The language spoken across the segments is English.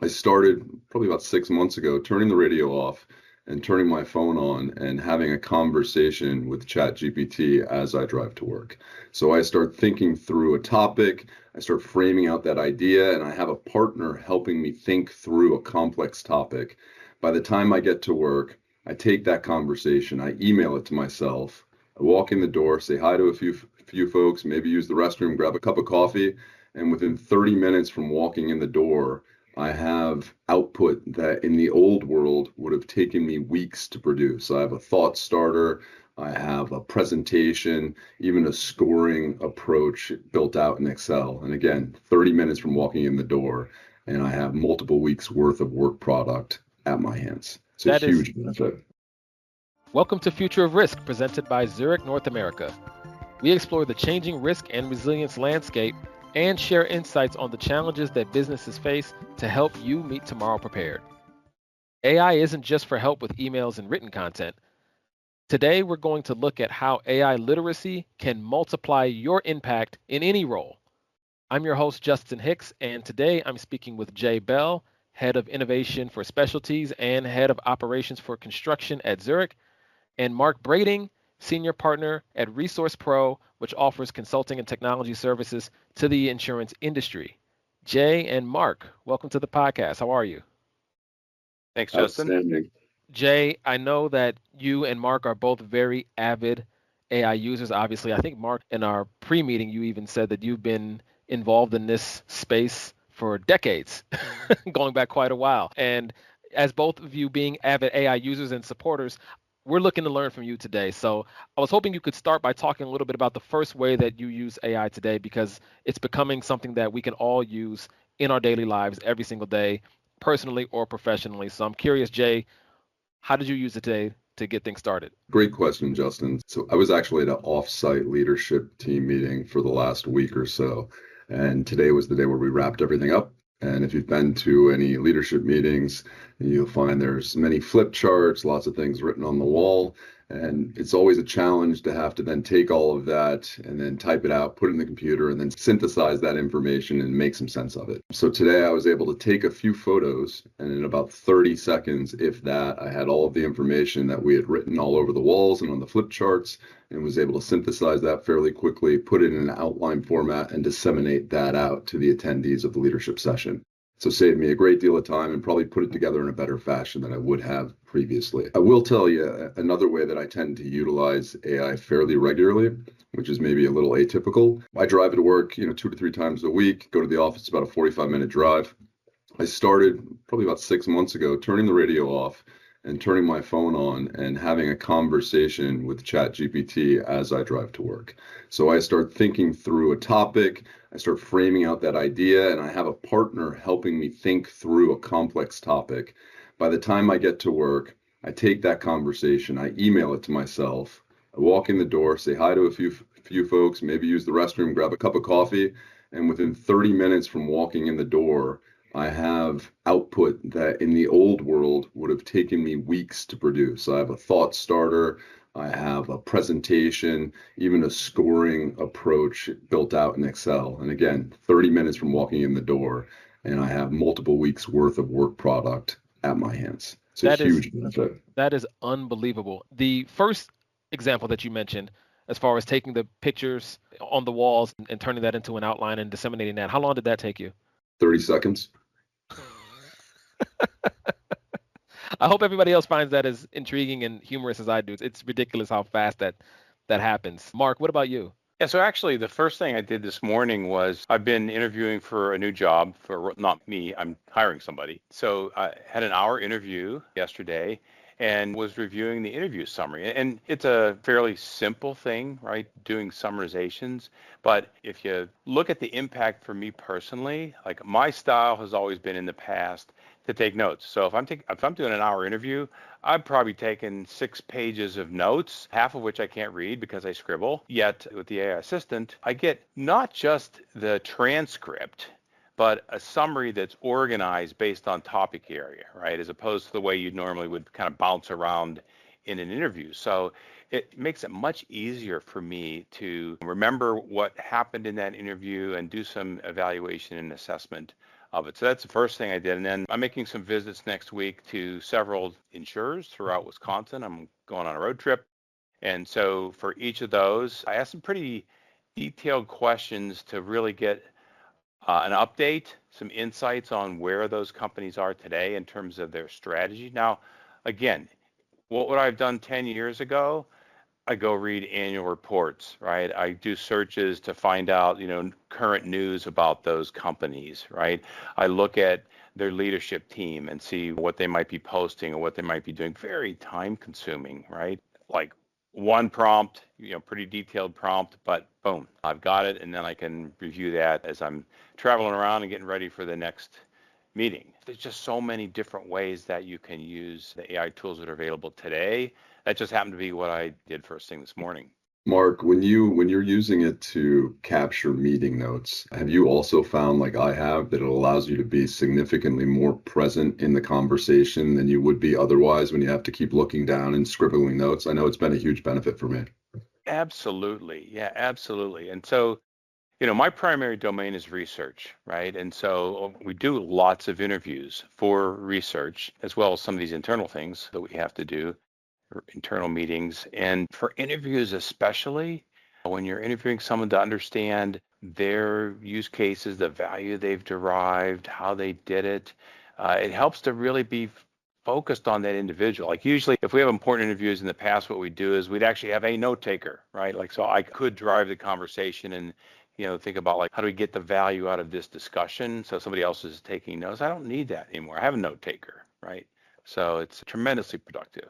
I started probably about 6 months ago, turning the radio off and turning my phone on and having a conversation with ChatGPT as I drive to work. So I start thinking through a topic, I start framing out that idea, and I have a partner helping me think through a complex topic. By the time I get to work, I take that conversation, I email it to myself, I walk in the door, say hi to a few folks, maybe use the restroom, grab a cup of coffee, and within 30 minutes from walking in the door, I have output that in the old world would have taken me weeks to produce. I have a thought starter, I have a presentation, even a scoring approach built out in Excel. And again, 30 minutes from walking in the door, and I have multiple weeks worth of work product at my hands. It's a That is huge benefit. Welcome to Future of Risk, presented by Zurich North America. We explore the changing risk and resilience landscape and share insights on the challenges that businesses face to help you meet tomorrow prepared. AI isn't just for help with emails and written content. Today, we're going to look at how AI literacy can multiply your impact in any role. I'm your host, Justin Hicks, and today I'm speaking with Jay Bell, Head of Innovation for Specialties and Head of Operations for Construction at Zurich, and Mark Brading, Senior Partner at Resource Pro, which offers consulting and technology services to the insurance industry. Jay and Mark, welcome to the podcast. How are you? Thanks, Justin. Outstanding. Jay, I know that you and Mark are both very avid AI users. Obviously, I think Mark, in our pre-meeting, you even said that you've been involved in this space for decades, going back quite a while. And as both of you being avid AI users and supporters, we're looking to learn from you today. So I was hoping you could start by talking a little bit about the first way that you use AI today, because it's becoming something that we can all use in our daily lives every single day, personally or professionally. So I'm curious, Jay, how did you use it today to get things started? Great question, Justin. So I was actually at an off-site leadership team meeting for the last week or so, and today was the day where we wrapped everything up. And if you've been to any leadership meetings, you'll find there's many flip charts, lots of things written on the wall. And it's always a challenge to have to then take all of that and then type it out, put it in the computer, and then synthesize that information and make some sense of it. So today I was able to take a few photos, and in about 30 seconds, if that, I had all of the information that we had written all over the walls and on the flip charts, and was able to synthesize that fairly quickly, put it in an outline format, and disseminate that out to the attendees of the leadership session. So saved me a great deal of time and probably put it together in a better fashion than I would have previously. I will tell you another way that I tend to utilize AI fairly regularly, which is maybe a little atypical. I drive to work, 2 to 3 times a week, go to the office, about a 45-minute drive. I started probably about 6 months ago, turning the radio off and turning my phone on and having a conversation with ChatGPT as I drive to work. So I start thinking through a topic, I start framing out that idea, and I have a partner helping me think through a complex topic. By the time I get to work, I take that conversation, I email it to myself, I walk in the door, say hi to a few folks, maybe use the restroom, grab a cup of coffee, and within 30 minutes from walking in the door, I have output that in the old world would have taken me weeks to produce. I have a thought starter, I have a presentation, even a scoring approach built out in Excel. And again, 30 minutes from walking in the door, and I have multiple weeks worth of work product at my hands. It's a That is huge benefit. that is unbelievable. The first example that you mentioned, as far as taking the pictures on the walls and turning that into an outline and disseminating that, how long did that take you? 30 seconds. I hope everybody else finds that as intriguing and humorous as I do. It's ridiculous how fast that happens. Mark, what about you? Yeah, so actually, the first thing I did this morning was I've been interviewing for a new job for not me, I'm hiring somebody. So I had an hour interview yesterday and was reviewing the interview summary. And it's a fairly simple thing, right? Doing summarizations. But if you look at the impact for me personally, like my style has always been in the past to take notes. So if I'm doing an hour interview, I've probably taken 6 pages of notes, half of which I can't read because I scribble. Yet with the AI assistant, I get not just the transcript, but a summary that's organized based on topic area, right? As opposed to the way you normally would kind of bounce around in an interview. So it makes it much easier for me to remember what happened in that interview and do some evaluation and assessment of it. So that's the first thing I did. And then I'm making some visits next week to several insurers throughout Wisconsin. I'm going on a road trip. And so for each of those, I asked some pretty detailed questions to really get an update, some insights on where those companies are today in terms of their strategy. Now, again, what would I have done 10 years ago? I go read annual reports, right? I do searches to find out, current news about those companies, right? I look at their leadership team and see what they might be posting or what they might be doing. Very time consuming, right? Like one prompt, pretty detailed prompt, but boom, I've got it. And then I can review that as I'm traveling around and getting ready for the next meeting. There's just so many different ways that you can use the AI tools that are available today. That just happened to be what I did first thing this morning. Mark, when you're using it to capture meeting notes, have you also found, like I have, that it allows you to be significantly more present in the conversation than you would be otherwise when you have to keep looking down and scribbling notes? I know it's been a huge benefit for me. Absolutely. Yeah, absolutely. And so, my primary domain is research, right? And so we do lots of interviews for research, as well as some of these internal things that we have to do, or internal meetings. And for interviews, especially when you're interviewing someone to understand their use cases, the value they've derived, how they did it, it helps to really be focused on that individual. Like usually if we have important interviews in the past, what we do is we'd actually have a note taker, right? Like, so I could drive the conversation and, think about like, how do we get the value out of this discussion? So somebody else is taking notes. I don't need that anymore. I have a note taker, right? So it's tremendously productive.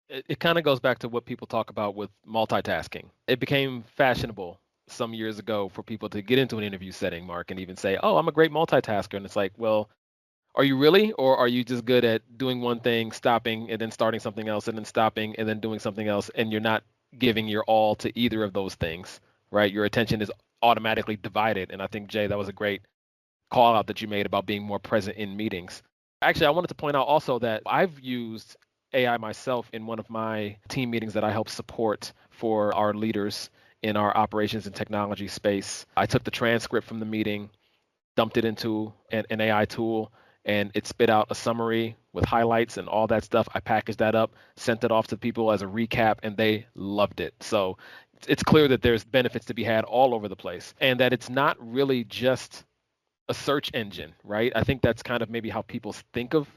It kind of goes back to what people talk about with multitasking. It became fashionable some years ago for people to get into an interview setting, Mark, and even say, "Oh, I'm a great multitasker." And it's like, well, are you really, or are you just good at doing one thing, stopping, and then starting something else, and then stopping, and then doing something else, and you're not giving your all to either of those things, right? Your attention is automatically divided. And I think, Jay, that was a great call out that you made about being more present in meetings. Actually, I wanted to point out also that I've used AI myself in one of my team meetings that I help support for our leaders in our operations and technology space. I took the transcript from the meeting, dumped it into an AI tool, and it spit out a summary with highlights and all that stuff. I packaged that up, sent it off to people as a recap, and they loved it. So it's clear that there's benefits to be had all over the place, and that it's not really just a search engine, right? I think that's kind of maybe how people think of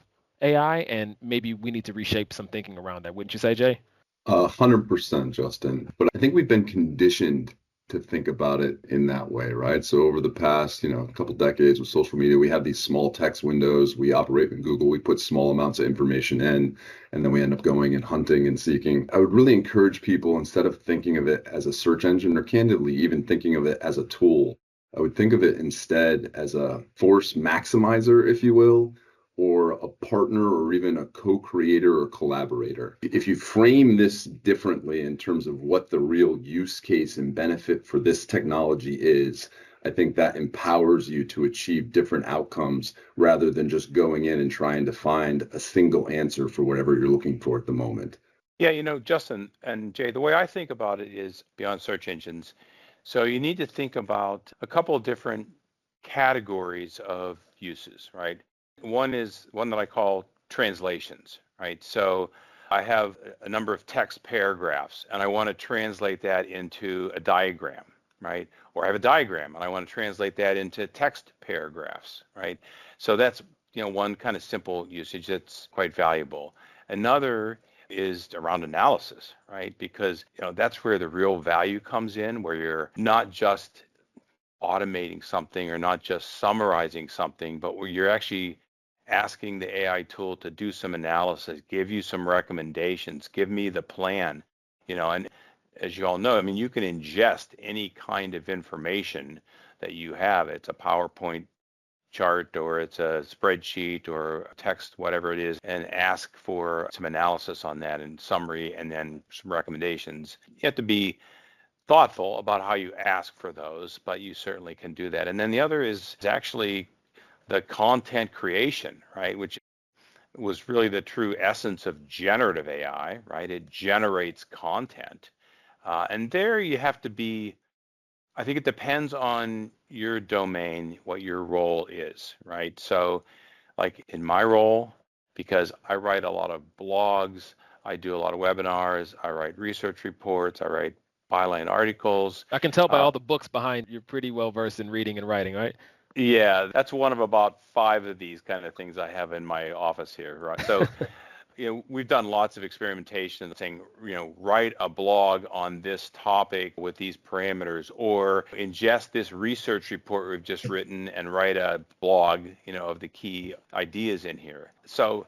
AI, and maybe we need to reshape some thinking around that. Wouldn't you say, Jay? 100%, Justin. But I think we've been conditioned to think about it in that way, right? So over the past, couple decades with social media, we have these small text windows. We operate in Google. We put small amounts of information in, and then we end up going and hunting and seeking. I would really encourage people, instead of thinking of it as a search engine, or candidly even thinking of it as a tool, I would think of it instead as a force maximizer, if you will, or a partner, or even a co-creator or collaborator. If you frame this differently in terms of what the real use case and benefit for this technology is, I think that empowers you to achieve different outcomes rather than just going in and trying to find a single answer for whatever you're looking for at the moment. Yeah, Justin and Jay, the way I think about it is beyond search engines. So you need to think about a couple of different categories of uses, right? One is one that I call translations, right? So I have a number of text paragraphs and I want to translate that into a diagram, right? Or I have a diagram and I want to translate that into text paragraphs, right? So that's, one kind of simple usage that's quite valuable. Another is around analysis, right? Because, that's where the real value comes in, where you're not just automating something or not just summarizing something, but where you're actually asking the AI tool to do some analysis, give you some recommendations, give me the plan, and as you all know, I mean, you can ingest any kind of information that you have. It's a PowerPoint chart or it's a spreadsheet or a text, whatever it is, and ask for some analysis on that and summary and then some recommendations. You have to be thoughtful about how you ask for those, but you certainly can do that. And then the other is actually the content creation, right? Which was really the true essence of generative AI, right? It generates content. And there you have to be I think it depends on your domain, what your role is, right? So like in my role, because I write a lot of blogs, I do a lot of webinars, I write research reports, I write byline articles. I can tell by Uh, all the books behind you're pretty well versed in reading and writing, right? yeah, that's one of about five of these kind of things I have in my office here, right? So we've done lots of experimentation saying, write a blog on this topic with these parameters, or ingest this research report we've just written and write a blog, of the key ideas in here. So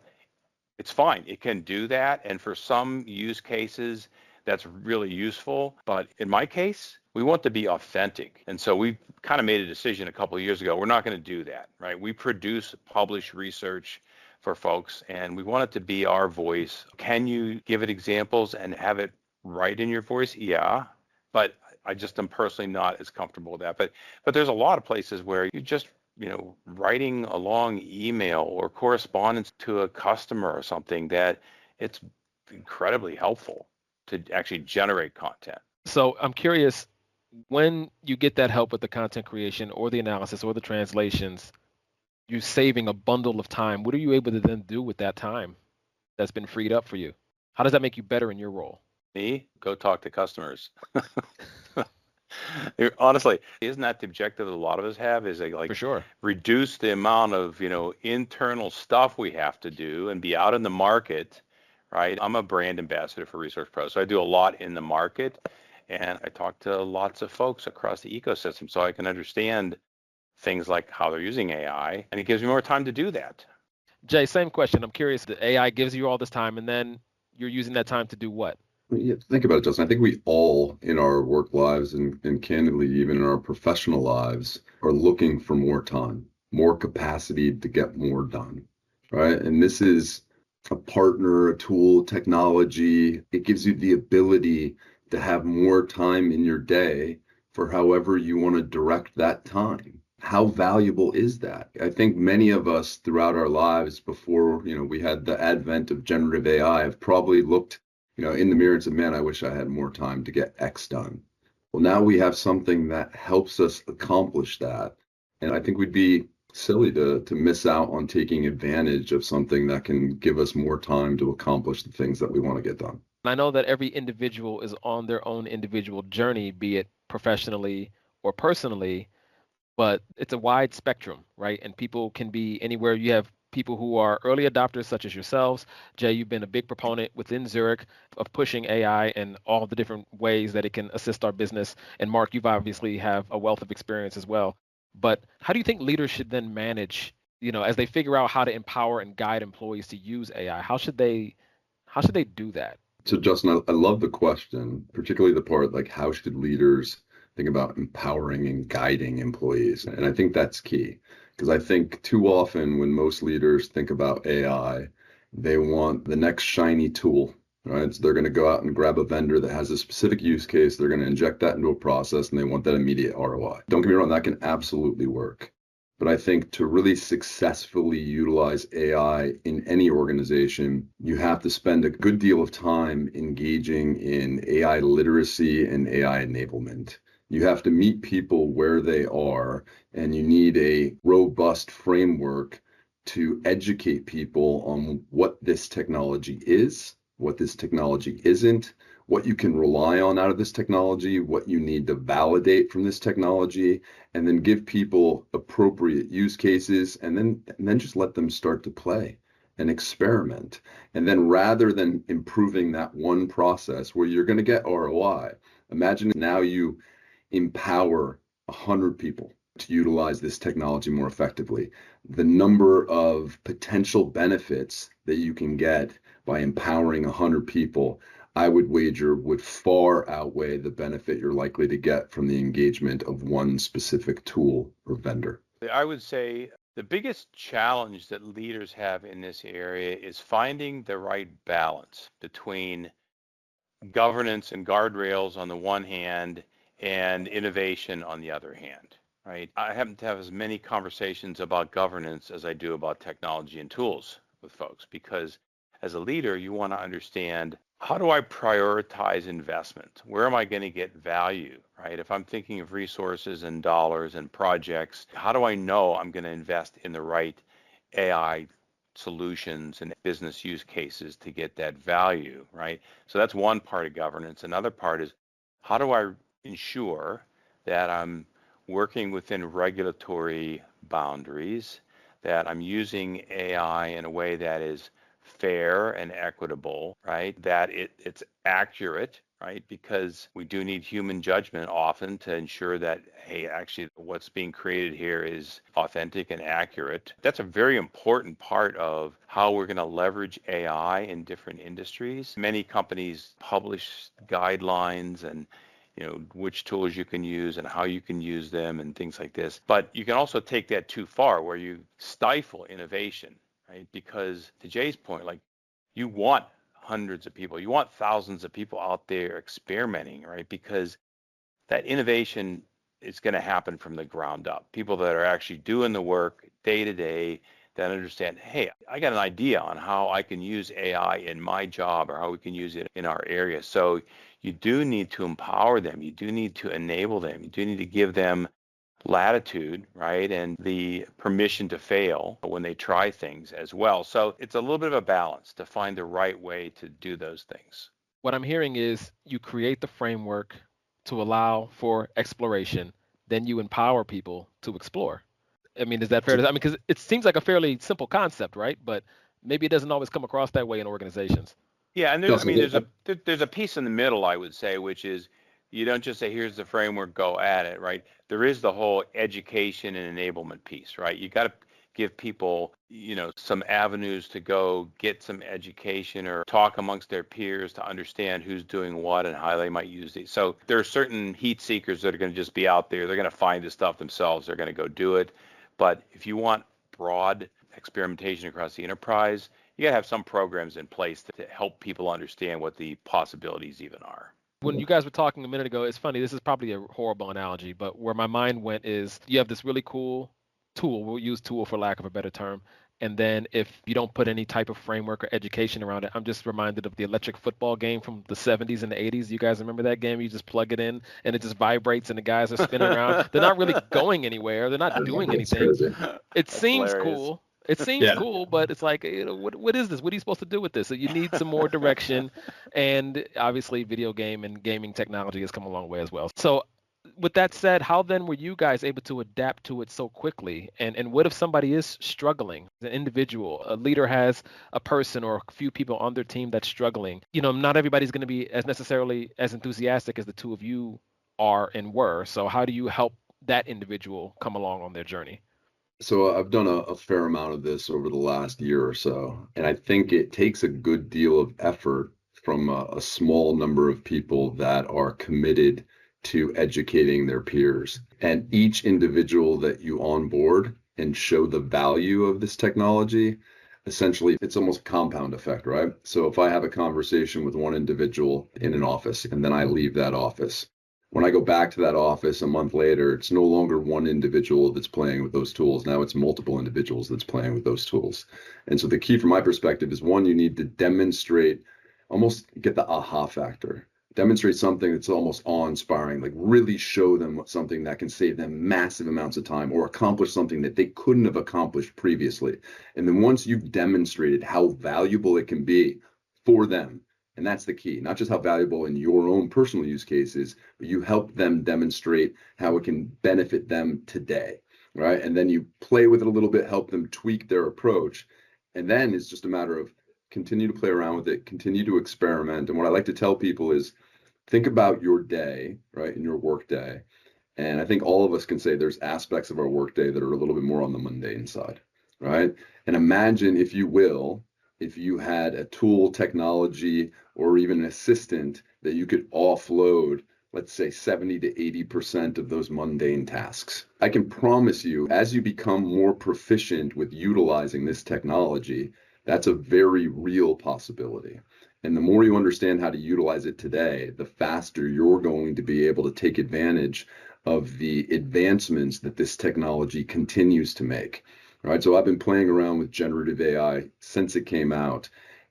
it's fine. It can do that. And for some use cases, that's really useful. But in my case, we want to be authentic. And so we kind of made a decision a couple of years ago. We're not going to do that, right? We produce published research for folks, and we want it to be our voice. Can you give it examples and have it right in your voice? Yeah. But I just am personally not as comfortable with that. But there's a lot of places where you just writing a long email or correspondence to a customer or something, that it's incredibly helpful to actually generate content. So I'm curious, when you get that help with the content creation or the analysis or the translations, you're saving a bundle of time. What are you able to then do with that time that's been freed up for you? How does that make you better in your role? Me, go talk to customers. Honestly, isn't that the objective that a lot of us have? Is For sure. reduce the amount of internal stuff we have to do and be out in the market, right? I'm a brand ambassador for Resource Pro, so I do a lot in the market, and I talk to lots of folks across the ecosystem, so I can understand things like how they're using AI, and it gives me more time to do that. Jay, same question. I'm curious, the AI gives you all this time and then you're using that time to do what? Yeah, think about it, Justin. I think we all in our work lives and candidly, even in our professional lives, are looking for more time, more capacity to get more done, right? And this is a partner, a tool, technology. It gives you the ability to have more time in your day for however you want to direct that time. How valuable is that? I think many of us throughout our lives before, we had the advent of generative AI have probably looked in the mirror and said, man, I wish I had more time to get X done. Well, now we have something that helps us accomplish that. And I think we'd be silly to miss out on taking advantage of something that can give us more time to accomplish the things that we want to get done. And I know that every individual is on their own individual journey, be it professionally or personally, but it's a wide spectrum, right? And people can be anywhere. You have people who are early adopters, such as yourselves. Jay, you've been a big proponent within Zurich of pushing AI and all the different ways that it can assist our business. And Mark, you've obviously have a wealth of experience as well. But how do you think leaders should then manage, as they figure out how to empower and guide employees to use AI? How should they do that? So, Justin, I love the question, particularly the part like how should leaders think about empowering and guiding employees? And I think that's key because I think too often when most leaders think about AI, they want the next shiny tool, right? So they're going to go out and grab a vendor that has a specific use case. They're going to inject that into a process and they want that immediate ROI. Don't get me wrong, that can absolutely work. But I think to really successfully utilize AI in any organization, you have to spend a good deal of time engaging in AI literacy and AI enablement. You have to meet people where they are, and you need a robust framework to educate people on what this technology is, what this technology isn't, what you can rely on out of this technology, what you need to validate from this technology, and then give people appropriate use cases and then just let them start to play and experiment. And then rather than improving that one process where you're going to get ROI, imagine now you empower 100 people to utilize this technology more effectively. The number of potential benefits that you can get by empowering 100 people, I would wager would far outweigh the benefit you're likely to get from the engagement of one specific tool or vendor. I would say the biggest challenge that leaders have in this area is finding the right balance between governance and guardrails on the one hand and innovation on the other hand, right? I happen to have as many conversations about governance as I do about technology and tools with folks because as a leader, you want to understand, how do I prioritize investment? Where am I going to get value, right? If I'm thinking of resources and dollars and projects, how do I know I'm going to invest in the right AI solutions and business use cases to get that value, right? So that's one part of governance. Another part is, how do I ensure that I'm working within regulatory boundaries, that I'm using AI in a way that is fair and equitable, right? That it's accurate, right? Because we do need human judgment often to ensure that, hey, actually what's being created here is authentic and accurate. That's a very important part of how we're going to leverage AI in different industries. Many companies publish guidelines and which tools you can use and how you can use them and things like this. But you can also take that too far where you stifle innovation, right? Because to Jay's point, like, you want hundreds of people, you want thousands of people out there experimenting, right? Because that innovation is going to happen from the ground up. People that are actually doing the work day to day, that understand, hey, I got an idea on how I can use AI in my job or how we can use it in our area. So you do need to empower them. You do need to enable them. You do need to give them latitude, right? And the permission to fail when they try things as well. So it's a little bit of a balance to find the right way to do those things. What I'm hearing is you create the framework to allow for exploration, then you empower people to explore. I mean, is that fair to say? I mean, because it seems like a fairly simple concept, right? But maybe it doesn't always come across that way in organizations. Yeah, and Justin, there's a piece in the middle, I would say, which is, you don't just say, here's the framework, go at it, right? There is the whole education and enablement piece, right? You got to give people, some avenues to go get some education or talk amongst their peers to understand who's doing what and how they might use these. So there are certain heat seekers that are going to just be out there. They're going to find this stuff themselves. They're going to go do it. But if you want broad experimentation across the enterprise, you got to have some programs in place to help people understand what the possibilities even are. When you guys were talking a minute ago, it's funny, this is probably a horrible analogy, but where my mind went is you have this really cool tool, we'll use tool for lack of a better term, and then if you don't put any type of framework or education around it, I'm just reminded of the electric football game from the 70s and the 80s. You guys remember that game? You just plug it in and it just vibrates and the guys are spinning around. They're not really going anywhere. They're not doing anything. It seems hilarious. cool. It seems cool, but it's like, what is this? What are you supposed to do with this? So you need some more direction. And obviously, video game and gaming technology has come a long way as well. So with that said, how then were you guys able to adapt to it so quickly? And what if somebody is struggling, an individual, a leader has a person or a few people on their team that's struggling? Not everybody's going to be as necessarily as enthusiastic as the two of you are and were. So how do you help that individual come along on their journey? So I've done a fair amount of this over the last year or so, and I think it takes a good deal of effort from a small number of people that are committed to educating their peers. And each individual that you onboard and show the value of this technology, essentially it's almost a compound effect, right? So if I have a conversation with one individual in an office and then I leave that office, when I go back to that office a month later, it's no longer one individual that's playing with those tools. Now it's multiple individuals that's playing with those tools. And so the key from my perspective is, one, you need to demonstrate, almost get the aha factor. Demonstrate something that's almost awe-inspiring, like really show them something that can save them massive amounts of time or accomplish something that they couldn't have accomplished previously. And then once you've demonstrated how valuable it can be for them, and that's the key, not just how valuable in your own personal use cases, but you help them demonstrate how it can benefit them today, right? And then you play with it a little bit, help them tweak their approach. And then it's just a matter of continue to play around with it, continue to experiment. And what I like to tell people is, think about your day, right, in your work day. And I think all of us can say there's aspects of our workday that are a little bit more on the mundane side, right? And imagine, if you will, if you had a tool, technology, or even an assistant that you could offload, let's say 70 to 80% of those mundane tasks. I can promise you, as you become more proficient with utilizing this technology, that's a very real possibility. And the more you understand how to utilize it today, the faster you're going to be able to take advantage of the advancements that this technology continues to make. Right, so I've been playing around with generative AI since it came out,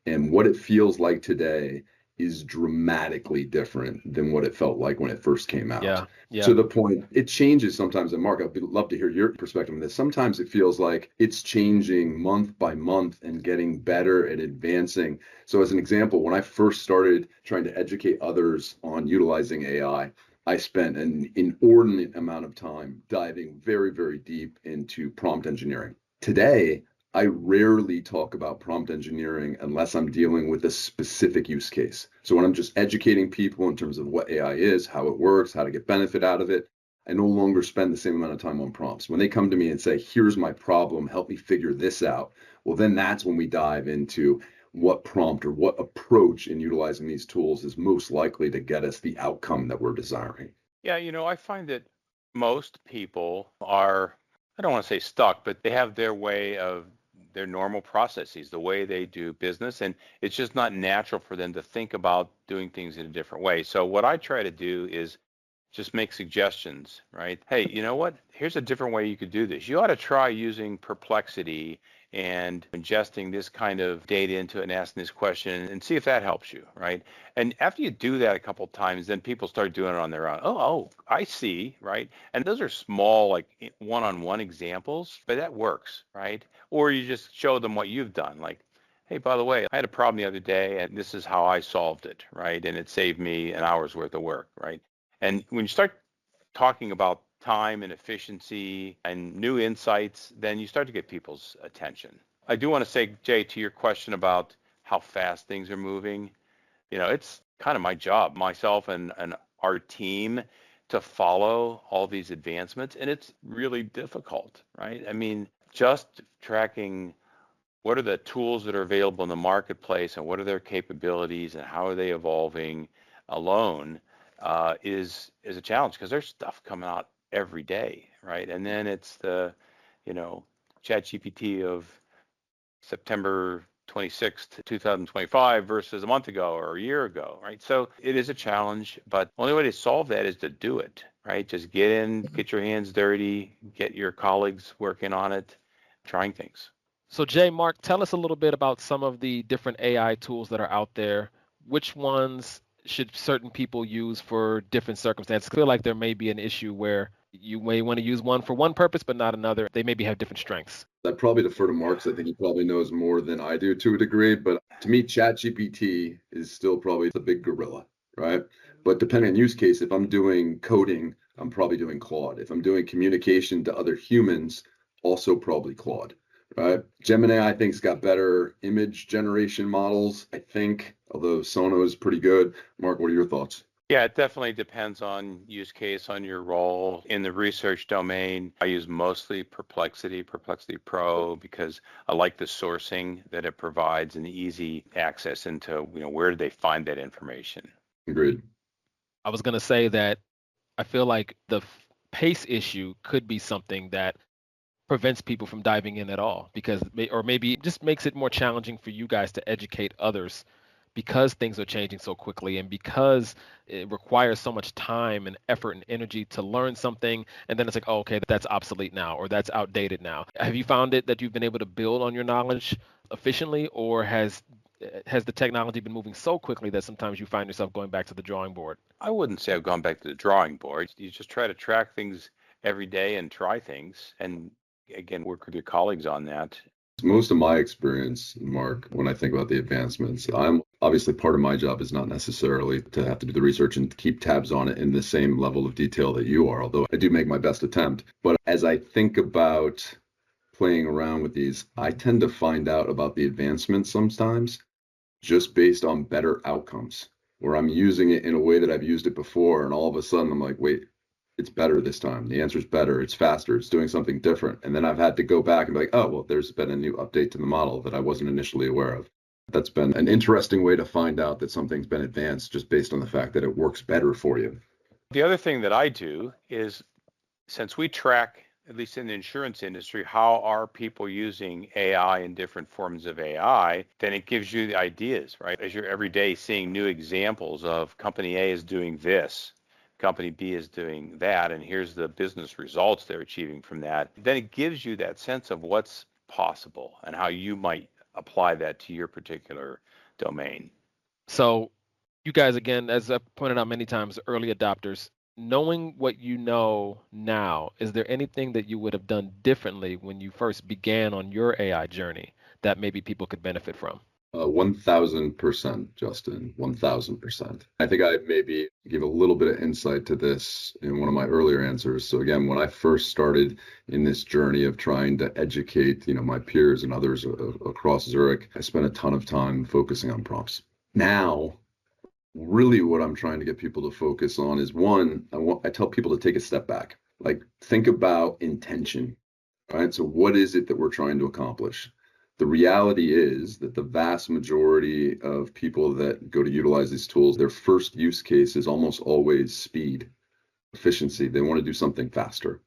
And what it feels like today is dramatically different than what it felt like when it first came out. Yeah. To the point, it changes sometimes. And Mark, I'd love to hear your perspective on this. Sometimes it feels like it's changing month by month and getting better and advancing. So as an example, when I first started trying to educate others on utilizing AI, I spent an inordinate amount of time diving very, very deep into prompt engineering. Today, I rarely talk about prompt engineering unless I'm dealing with a specific use case. So when I'm just educating people in terms of what AI is, how it works, how to get benefit out of it, I no longer spend the same amount of time on prompts. When they come to me and say, here's my problem, help me figure this out, well, then that's when we dive into what prompt or what approach in utilizing these tools is most likely to get us the outcome that we're desiring. Yeah, I find that most people are, I don't want to say stuck, but they have their way of their normal processes, the way they do business, and it's just not natural for them to think about doing things in a different way. So what I try to do is just make suggestions, right? Hey, you know what? Here's a different way you could do this. You ought to try using Perplexity and ingesting this kind of data into it and asking this question and see if that helps you, right? And after you do that a couple of times, then people start doing it on their own. Oh, I see, right? And those are small, like one-on-one examples, but that works, right? Or you just show them what you've done, like, hey, by the way, I had a problem the other day and this is how I solved it, right? And it saved me an hour's worth of work, right? And when you start talking about time and efficiency and new insights, then you start to get people's attention. I do want to say, Jay, to your question about how fast things are moving, it's kind of my job, myself and our team, to follow all these advancements. And it's really difficult, right? I mean, just tracking what are the tools that are available in the marketplace and what are their capabilities and how are they evolving alone is a challenge because there's stuff coming out every day, right? And then it's the, Chat GPT of September 26th, 2025 versus a month ago or a year ago, right? So it is a challenge, but the only way to solve that is to do it, right? Just get in, get your hands dirty, get your colleagues working on it, trying things. So Jay, Mark, tell us a little bit about some of the different AI tools that are out there. Which ones should certain people use for different circumstances? I feel like there may be an issue where you may want to use one for one purpose, but not another. They maybe have different strengths. I'd probably defer to Mark 'cause I think he probably knows more than I do to a degree. But to me, ChatGPT is still probably the big gorilla, right? But depending on use case, if I'm doing coding, I'm probably doing Claude. If I'm doing communication to other humans, also probably Claude, right? Gemini, I think, has got better image generation models, I think, although Sono is pretty good. Mark, what are your thoughts? Yeah, it definitely depends on use case, on your role. In the research domain, I use mostly Perplexity, Perplexity Pro, because I like the sourcing that it provides and the easy access into, where do they find that information. Agreed. I was going to say that I feel like the pace issue could be something that prevents people from diving in at all because or maybe it just makes it more challenging for you guys to educate others because things are changing so quickly and because it requires so much time and effort and energy to learn something and then it's like, oh, okay, that's obsolete now or that's outdated now. Have you found it that you've been able to build on your knowledge efficiently, or has the technology been moving so quickly that sometimes you find yourself going back to the drawing board? I wouldn't say I've gone back to the drawing board. You just try to track things every day and try things and again work with your colleagues on that. Most of my experience, Mark, when I think about the advancements, I'm obviously part of my job is not necessarily to have to do the research and keep tabs on it in the same level of detail that you are, although I do make my best attempt. But as I think about playing around with these, I tend to find out about the advancements sometimes just based on better outcomes, where I'm using it in a way that I've used it before, and all of a sudden I'm like, wait, it's better this time. The answer's better. It's faster. It's doing something different. And then I've had to go back and be like, oh, well, there's been a new update to the model that I wasn't initially aware of. That's been an interesting way to find out that something's been advanced just based on the fact that it works better for you. The other thing that I do is since we track, at least in the insurance industry, how are people using AI and different forms of AI, then it gives you the ideas, right? As you're every day seeing new examples of company A is doing this, company B is doing that, and here's the business results they're achieving from that, then it gives you that sense of what's possible and how you might apply that to your particular domain. So you guys, again, as I've pointed out many times, early adopters, knowing what you know now, is there anything that you would have done differently when you first began on your AI journey that maybe people could benefit from? 1000%, Justin, 1000%. I think I maybe give a little bit of insight to this in one of my earlier answers. So again, when I first started in this journey of trying to educate, my peers and others across Zurich, I spent a ton of time focusing on prompts. Now, really what I'm trying to get people to focus on is one, I tell people to take a step back, like think about intention, right? So what is it that we're trying to accomplish? The reality is that the vast majority of people that go to utilize these tools, their first use case is almost always speed, efficiency. They want to do something faster.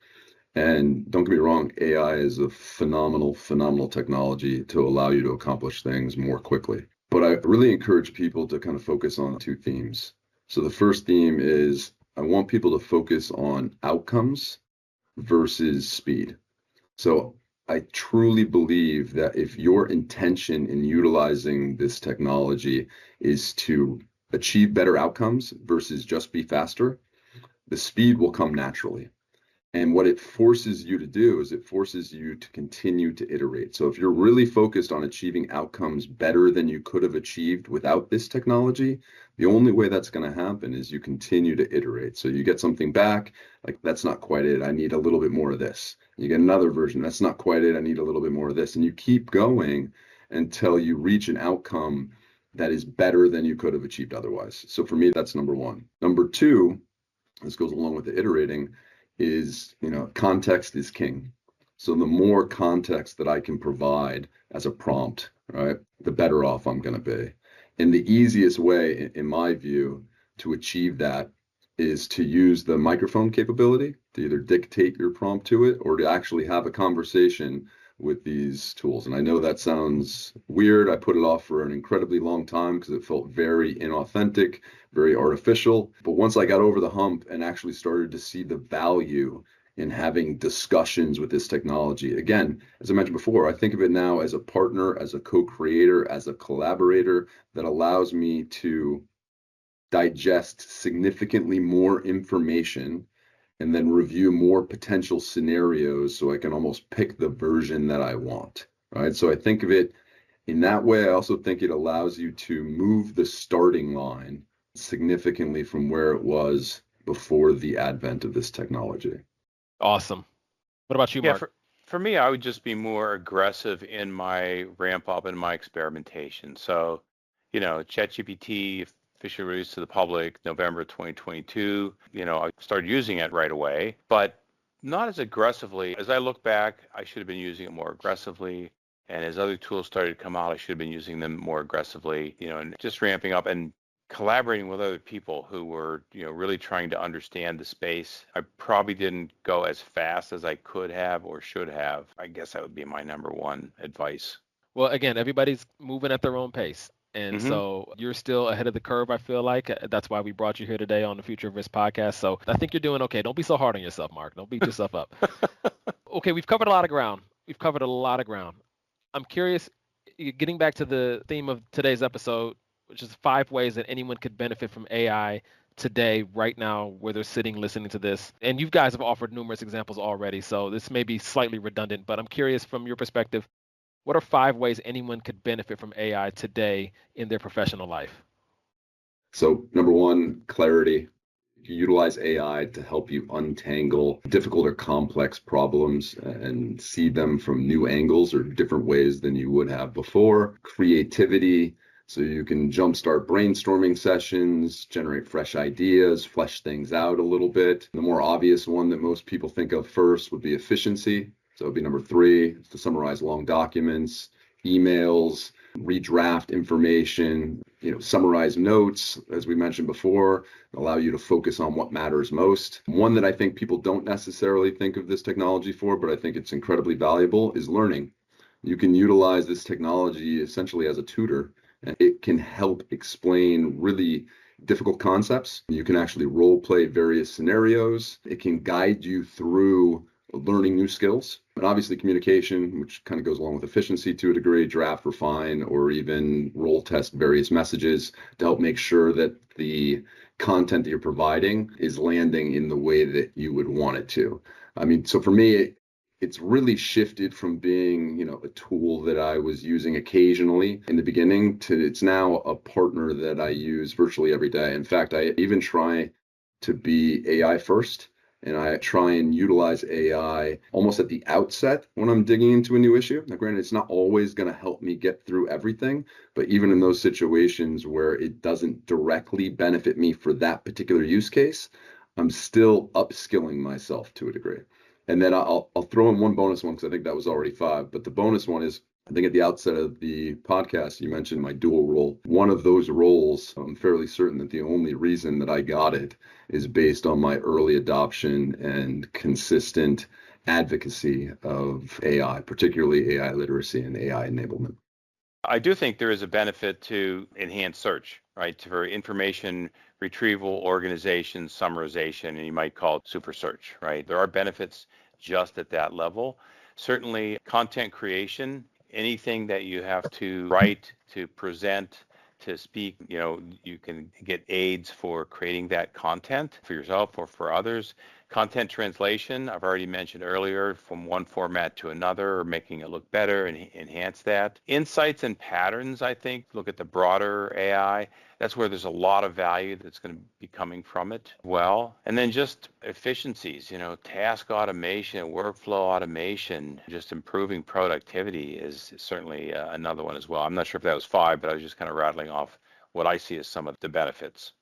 And don't get me wrong, AI is a phenomenal technology to allow you to accomplish things more quickly. But I really encourage people to kind of focus on two themes. So the first theme is I want people to focus on outcomes versus speed. So I truly believe that if your intention in utilizing this technology is to achieve better outcomes versus just be faster, the speed will come naturally. And what it forces you to do is it forces you to continue to iterate. So if you're really focused on achieving outcomes better than you could have achieved without this technology, the only way that's going to happen is you continue to iterate. So you get something back, like that's not quite it. I need a little bit more of this. You get another version. That's not quite it. I need a little bit more of this. And you keep going until you reach an outcome that is better than you could have achieved otherwise. So for me, that's number one. Number two, this goes along with the iterating, is, context is king. So the more context that I can provide as a prompt, right, the better off I'm going to be. And the easiest way, in my view, to achieve that is to use the microphone capability to either dictate your prompt to it or to actually have a conversation with these tools. And I know that sounds weird. I put it off for an incredibly long time because it felt very inauthentic, very artificial. But once I got over the hump and actually started to see the value in having discussions with this technology, again, as I mentioned before, I think of it now as a partner, as a co-creator, as a collaborator that allows me to digest significantly more information and then review more potential scenarios so I can almost pick the version that I want, right? So I think of it in that way. I also think it allows you to move the starting line significantly from where it was before the advent of this technology. Awesome. What about you, Mark? For me, I would just be more aggressive in my ramp up and my experimentation. So, ChatGPT officially released to the public November 2022. I started using it right away, but not as aggressively. As I look back, I should have been using it more aggressively. And as other tools started to come out, I should have been using them more aggressively, and just ramping up and collaborating with other people who were, really trying to understand the space. I probably didn't go as fast as I could have or should have. I guess that would be my number one advice. Well, again, everybody's moving at their own pace. And so you're still ahead of the curve, I feel like. That's why we brought you here today on the Future of Risk podcast. So I think you're doing okay. Don't be so hard on yourself, Mark. Don't beat yourself up. Okay, we've covered a lot of ground. I'm curious, getting back to the theme of today's episode, which is 5 ways that anyone could benefit from AI today, right now, where they're sitting listening to this. And you guys have offered numerous examples already, so this may be slightly redundant, but I'm curious from your perspective, what are 5 ways anyone could benefit from AI today in their professional life? So number one, clarity. You utilize AI to help you untangle difficult or complex problems and see them from new angles or different ways than you would have before. Creativity. So you can jumpstart brainstorming sessions, generate fresh ideas, flesh things out a little bit. The more obvious one that most people think of first would be efficiency. So it'd be number 3, to summarize long documents, emails, redraft information, summarize notes, as we mentioned before, allow you to focus on what matters most. One that I think people don't necessarily think of this technology for, but I think it's incredibly valuable, is learning. You can utilize this technology essentially as a tutor, and it can help explain really difficult concepts. You can actually role play various scenarios. It can guide you through learning new skills. And obviously communication, which kind of goes along with efficiency to a degree, draft, refine, or even role test various messages to help make sure that the content that you're providing is landing in the way that you would want it to. I mean, so for me, it's really shifted from being, a tool that I was using occasionally in the beginning to it's now a partner that I use virtually every day. In fact, I even try to be AI first, and I try and utilize AI almost at the outset when I'm digging into a new issue. Now, granted, it's not always going to help me get through everything, but even in those situations where it doesn't directly benefit me for that particular use case, I'm still upskilling myself to a degree. And then I'll throw in one bonus one because I think that was already 5. But the bonus one is, I think at the outset of the podcast, you mentioned my dual role. One of those roles, I'm fairly certain that the only reason that I got it is based on my early adoption and consistent advocacy of AI, particularly AI literacy and AI enablement. I do think there is a benefit to enhanced search, right? For information retrieval, organization, summarization, and you might call it super search, right? There are benefits just at that level. Certainly content creation, anything that you have to write, to present, to speak, you can get aids for creating that content for yourself or for others. Content translation, I've already mentioned earlier, from one format to another, making it look better and enhance that. Insights and patterns, I think, look at the broader AI. That's where there's a lot of value that's going to be coming from it. Well, and then just efficiencies, task automation, workflow automation, just improving productivity is certainly another one as well. I'm not sure if that was 5, but I was just kind of rattling off what I see as some of the benefits.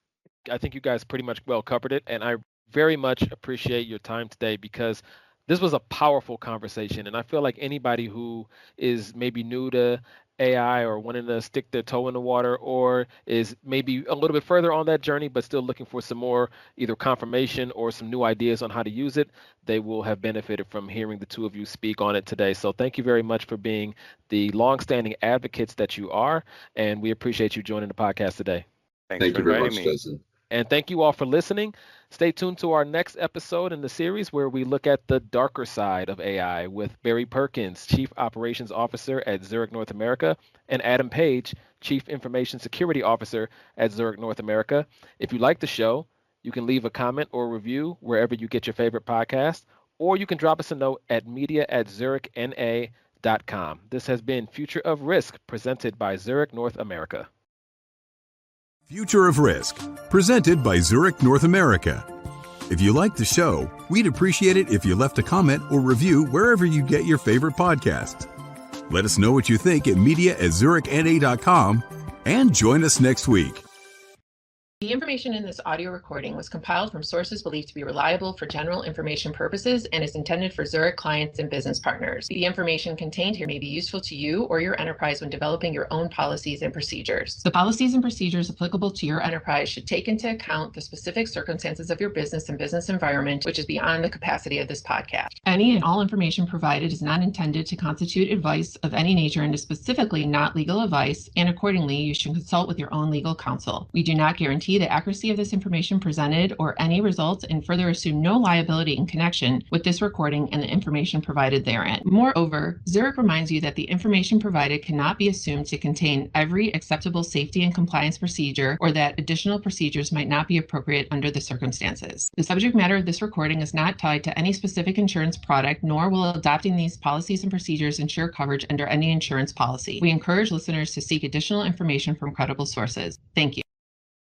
I think you guys pretty much well covered it, and I very much appreciate your time today because this was a powerful conversation, and I feel like anybody who is maybe new to AI or wanting to stick their toe in the water or is maybe a little bit further on that journey but still looking for some more either confirmation or some new ideas on how to use it, they will have benefited from hearing the two of you speak on it today. So thank you very much for being the longstanding advocates that you are, and we appreciate you joining the podcast today. Thanks Thank for you very inviting much, me. Justin. And thank you all for listening. Stay tuned to our next episode in the series where we look at the darker side of AI with Barry Perkins, Chief Operations Officer at Zurich North America, and Adam Page, Chief Information Security Officer at Zurich North America. If you like the show, you can leave a comment or review wherever you get your favorite podcast, or you can drop us a note at media@zurichna.com. This has been Future of Risk, presented by Zurich North America. Future of Risk, presented by Zurich North America. If you like the show, we'd appreciate it if you left a comment or review wherever you get your favorite podcasts. Let us know what you think at media@zurichna.com and join us next week. The information in this audio recording was compiled from sources believed to be reliable for general information purposes and is intended for Zurich clients and business partners. The information contained here may be useful to you or your enterprise when developing your own policies and procedures. The policies and procedures applicable to your enterprise should take into account the specific circumstances of your business and business environment, which is beyond the capacity of this podcast. Any and all information provided is not intended to constitute advice of any nature and is specifically not legal advice, and accordingly, you should consult with your own legal counsel. We do not guarantee the accuracy of this information presented or any results and further assume no liability in connection with this recording and the information provided therein. Moreover, Zurich reminds you that the information provided cannot be assumed to contain every acceptable safety and compliance procedure or that additional procedures might not be appropriate under the circumstances. The subject matter of this recording is not tied to any specific insurance product, nor will adopting these policies and procedures ensure coverage under any insurance policy. We encourage listeners to seek additional information from credible sources. Thank you.